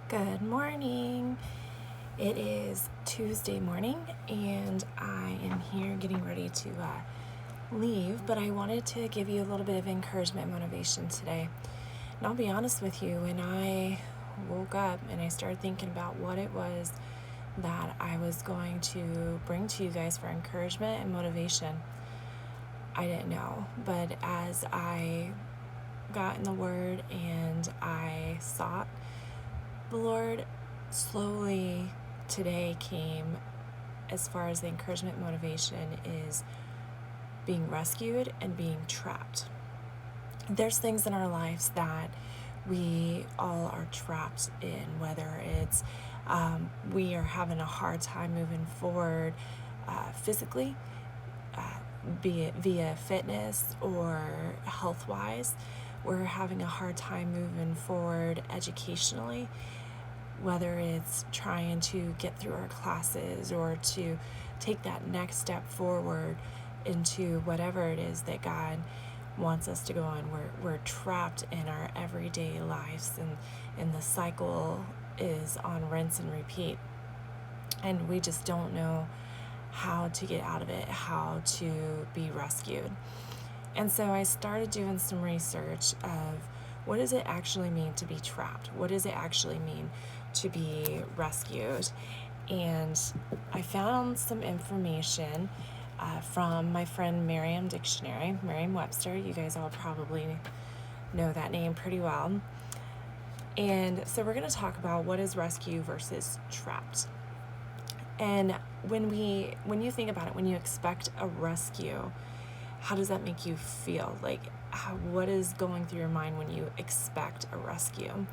Good morning. It is Tuesday morning, and I am here getting ready to leave, but I wanted to give you a little bit of encouragement and motivation today. And I'll be honest with you, when I woke up and I started thinking about what it was that I was going to bring to you guys for encouragement and motivation, I didn't know. But as I got in the Word and I sought the Lord, slowly today came as far as the encouragement motivation is being rescued and being trapped. There's things in our lives that we all are trapped in, whether it's we are having a hard time moving forward physically, be it via fitness or health wise. We're having a hard time moving forward educationally, whether it's trying to get through our classes or to take that next step forward into whatever it is that God wants us to go on. We're trapped in our everyday lives, and the cycle is on rinse and repeat. And we just don't know how to get out of it, how to be rescued. And so I started doing some research of what does it actually mean to be trapped? What does it actually mean to be rescued? And I found some information from my friend Merriam Dictionary, Merriam-Webster. You guys all probably know that name pretty well. And so we're going to talk about what is rescue versus trapped. And when you think about it, when you expect a rescue, how does that make you feel? Like, what is going through your mind when you expect a rescue?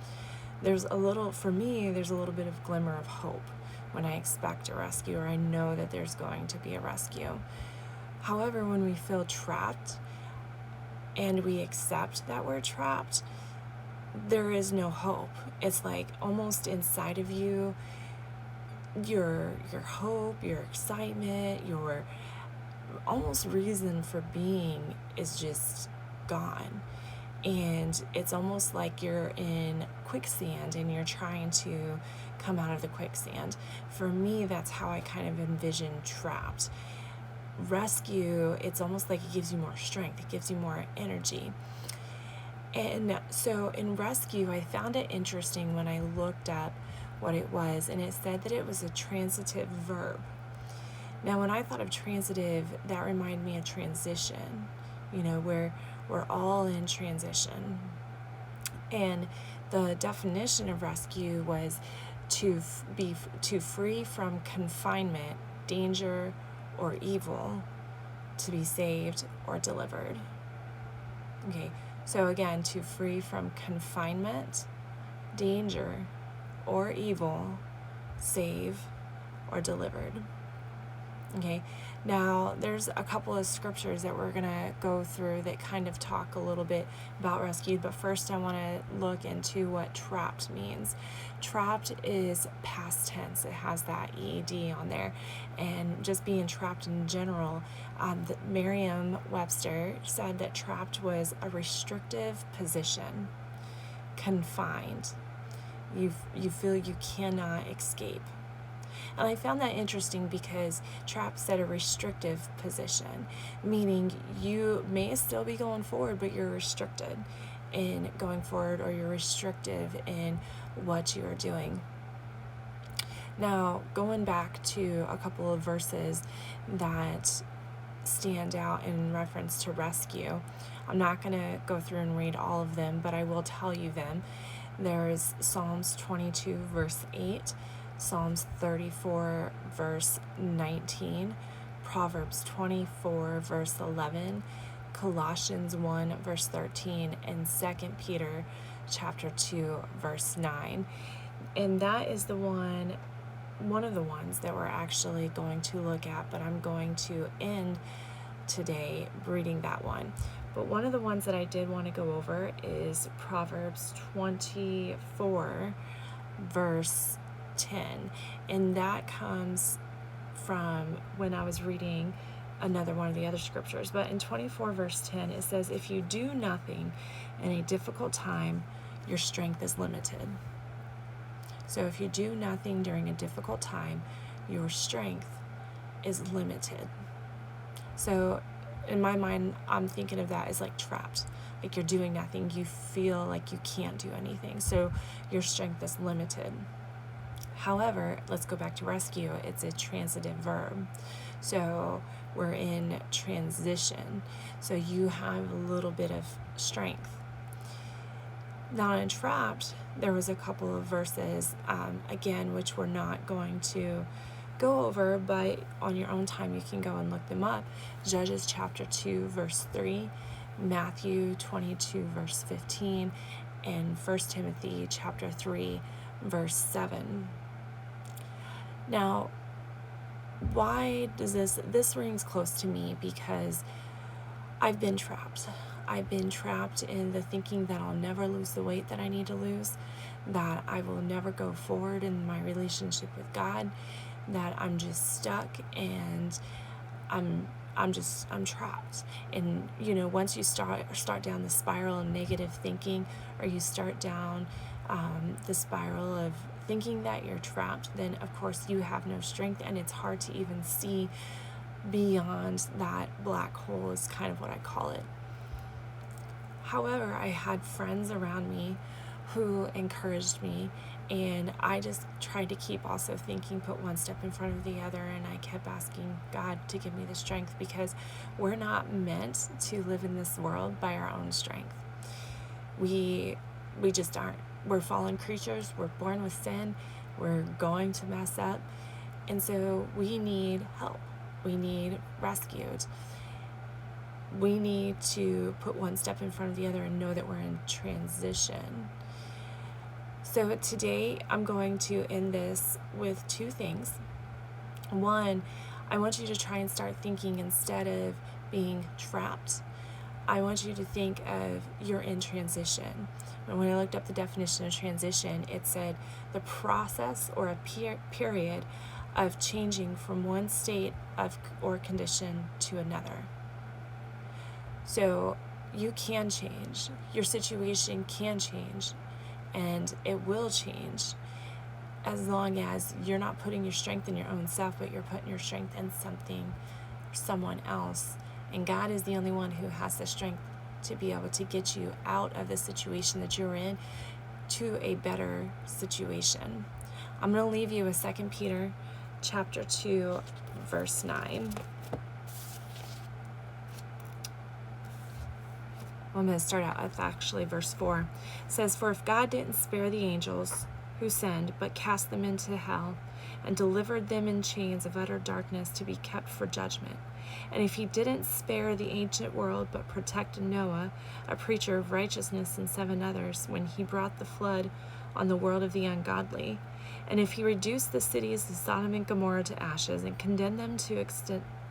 For me, there's a little bit of glimmer of hope when I expect a rescue, or I know that there's going to be a rescue. However, when we feel trapped and we accept that we're trapped, there is no hope. It's like almost inside of you, your hope, your excitement, your almost reason for being is just gone. And it's almost like you're in quicksand and you're trying to come out of the quicksand. For me, that's how I kind of envision trapped. Rescue, it's almost like it gives you more strength, it gives you more energy. And so in rescue, I found it interesting when I looked up what it was, and it said that it was a transitive verb. Now, when I thought of transitive, that reminded me of transition, where we're all in transition. And the definition of rescue was to free from confinement, danger, or evil, to be saved or delivered. Okay, so again, to free from confinement, danger, or evil, save, or delivered. Okay, now there's a couple of scriptures that we're going to go through that kind of talk a little bit about rescued, but first I want to look into what trapped means. Trapped is past tense. It has that ED on there, and just being trapped in general, Merriam-Webster said that trapped was a restrictive position, confined. You feel you cannot escape. And I found that interesting because trapped said a restrictive position, meaning you may still be going forward, but you're restricted in going forward, or you're restrictive in what you are doing. Now, going back to a couple of verses that stand out in reference to rescue, I'm not going to go through and read all of them, but I will tell you them. There's Psalms 22, verse 8, Psalms 34, verse 19, Proverbs 24, verse 11, Colossians 1, verse 13, and 2 Peter chapter 2, verse 9. And that is one of the ones that we're actually going to look at, but I'm going to end today reading that one. But one of the ones that I did want to go over is Proverbs 24, verse 10. And that comes from when I was reading another one of the other scriptures. But in 24, verse 10, it says, "If you do nothing in a difficult time, your strength is limited." So if you do nothing during a difficult time, your strength is limited. So in my mind, I'm thinking of that as like trapped. Like you're doing nothing. You feel like you can't do anything. So your strength is limited. However, let's go back to rescue. It's a transitive verb. So we're in transition. So you have a little bit of strength. Now in trapped, there was a couple of verses, again, which we're not going to go over, but on your own time you can go and look them up. Judges chapter 2 verse 3, Matthew 22 verse 15, and 1 Timothy chapter 3 verse 7. Now, why does this rings close to me? Because I've been trapped. I've been trapped in the thinking that I'll never lose the weight that I need to lose, that I will never go forward in my relationship with God, that I'm just stuck and I'm trapped. And once you start down the spiral of negative thinking, or you start down the spiral of thinking that you're trapped, then of course you have no strength, and it's hard to even see beyond that black hole, is kind of what I call it. However, I had friends around me who encouraged me, and I just tried to keep also thinking, put one step in front of the other, and I kept asking God to give me the strength, because we're not meant to live in this world by our own strength. We just aren't. We're fallen creatures. We're born with sin. We're going to mess up. And so we need help. We need rescued. We need to put one step in front of the other and know that we're in transition. So today I'm going to end this with two things. One, I want you to try and start thinking, instead of being trapped, I want you to think of you're in transition. And when I looked up the definition of transition, it said the process or a period of changing from one state of or condition to another. So you can change. Your situation can change, and it will change, as long as you're not putting your strength in your own self, but you're putting your strength in something or someone else. And God is the only one who has the strength to be able to get you out of the situation that you're in to a better situation. I'm going to leave you with 2 Peter chapter 2, verse 9. I'm going to start out with actually verse 4. It says, "For if God didn't spare the angels who sinned, but cast them into hell, and delivered them in chains of utter darkness to be kept for judgment. And if he didn't spare the ancient world, but protected Noah, a preacher of righteousness, and 7 others, when he brought the flood on the world of the ungodly. And if he reduced the cities of Sodom and Gomorrah to ashes, and condemned them to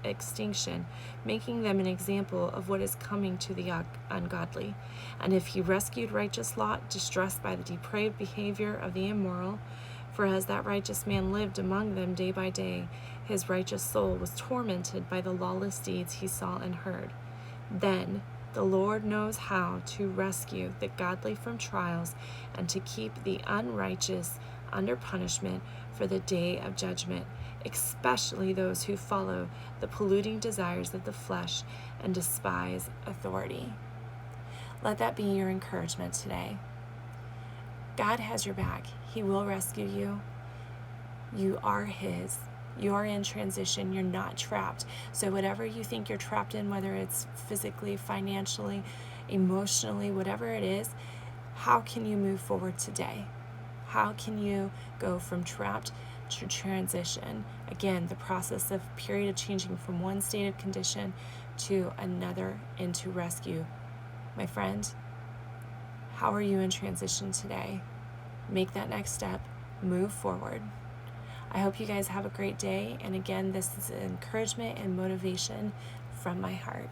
extinction, making them an example of what is coming to the ungodly. And if he rescued righteous Lot, distressed by the depraved behavior of the immoral, for as that righteous man lived among them day by day, his righteous soul was tormented by the lawless deeds he saw and heard. Then the Lord knows how to rescue the godly from trials, and to keep the unrighteous under punishment for the day of judgment, especially those who follow the polluting desires of the flesh and despise authority." Let that be your encouragement today. God has your back. He will rescue you. You are his. You are in transition. You're not trapped. So whatever you think you're trapped in, whether it's physically, financially, emotionally, whatever it is, how can you move forward today? How can you go from trapped to transition? Again, the process of period of changing from one state of condition to another into rescue. My friend, how are you in transition today? Make that next step. Move forward. I hope you guys have a great day. And again, this is encouragement and motivation from my heart.